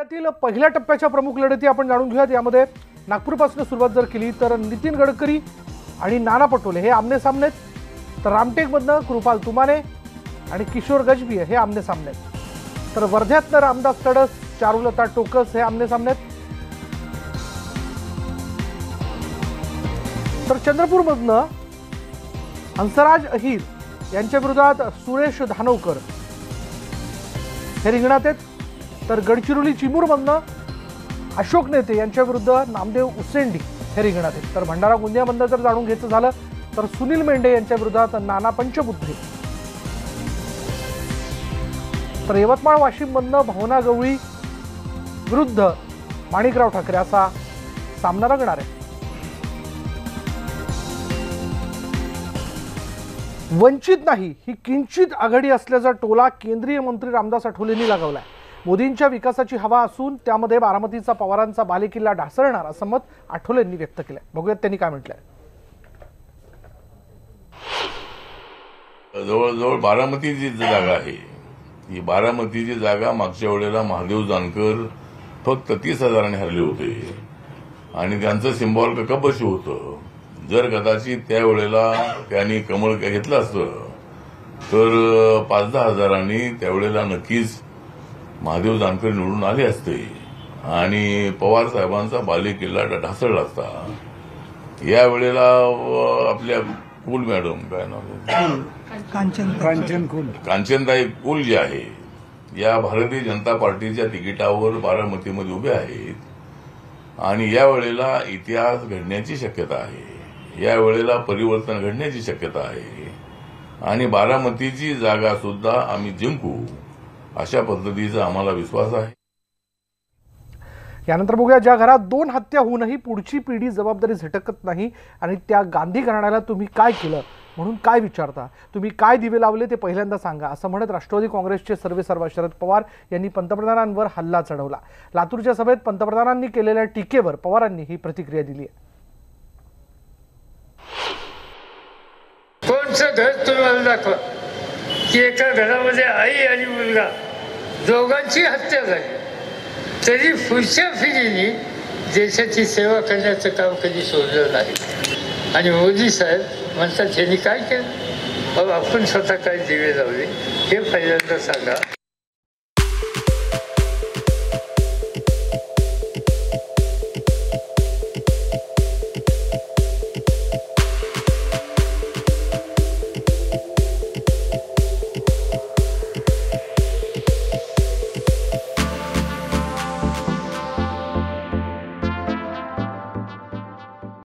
पुण्यातील पहिल्या टप्प्याच्या प्रमुख लढती आपण जाणून घेऊयात। यामध्ये नागपूरपासून सुरुवात जर केली तर नितीन गडकरी आणि नाना पटोले हे आमने सामने, तर रामटेकमधनं कृपाल तुमाने आणि किशोर गजबी हे आमने सामने, तर वर्ध्यातनं रामदास तडस, चारुलता टोकस हे आमने सामने, तर चंद्रपूरमधनं हंसराज अहिर यांच्या विरोधात सुरेश धानोकर हे रिंगणात आहेत, तर गडचिरोली चिमूरमधनं अशोक नेते यांच्या विरुद्ध नामदेव उसेंडी हे रिंगणात आहेत, तर भंडारा गोंदियामधनं जर जाणून घ्यायचं झालं तर सुनील मेंढे यांच्या विरोधात नाना पंचबुद्धे, तर यवतमाळ वाशिममधनं भावना गवळी विरुद्ध माणिकराव ठाकरे असा सामना रंगणार आहे। वंचित नाही ही किंचित आघाडी असल्याचा टोला केंद्रीय मंत्री रामदास आठवलेंनी लगावलाय। मोदींच्या विकासाची हवा असून त्यामध्ये बारामतीचा पवारांचा बालेकिल्ला ढासळणार असं मत आठवलेंनी व्यक्त केलंय। बघूयात त्यांनी काय म्हटलंय। जवळजवळ बारामतीची जागा आहे, ही बारामतीची जागा मागच्या वेळेला महादेव जानकर फक्त 30,000ने हरले होते आणि त्यांचं सिंबॉल कपबशी होतं। जर कदाचित त्यावेळेला त्यांनी कमळ घेतलं असतं तर 5-10 हजारांनी त्यावेळेला नक्कीच महादेव जानकर निवडून आले असते आणि पवार साहेबांचा बालेकिल्ला ढासळला असता। यावेळेला आपल्या कुल मॅडम काय नाव कांचनताई कुल जे आहे या भारतीय जनता पार्टीच्या तिकिटावर बारामतीमध्ये उभे आहेत आणि यावेळेला इतिहास घडण्याची शक्यता आहे, यावेळेला परिवर्तन घडण्याची शक्यता आहे आणि बारामतीची जागा सुद्धा आम्ही जिंकू अशा पद्धतीचा आम्हाला विश्वास आहे। यानंतर बघूया, ज्या घरात 2 हत्या होऊनही पुढची पिढी जबाबदारी झटकत नाही आणि त्या गांधी घराण्याला तुम्ही काय केलं म्हणून काय विचारता, तुम्ही काय दिवे लावले ते पहिल्यांदा सांगा असं म्हणत राष्ट्रवादी काँग्रेसचे सर्वेसर्वा शरद पवार यांनी पंतप्रधानांवर हल्ला चढवला। लातूरच्या सभेत पंतप्रधानांनी केलेल्या टीकेवर पवारांनी ही प्रतिक्रिया दिली आहे। कोणचं घर तुम्हाला दाखवा की एका घरामध्ये आई आणि मुलगा दोघांची हत्या झाली तरी पुढच्या पिढीने देशाची सेवा करण्याचं काम कधी सोडलं नाही। आणि मोदी साहेब म्हणतात यांनी काय केलं, आपण स्वतः काय दिवे लावले हे पहिल्यांदा सांगा।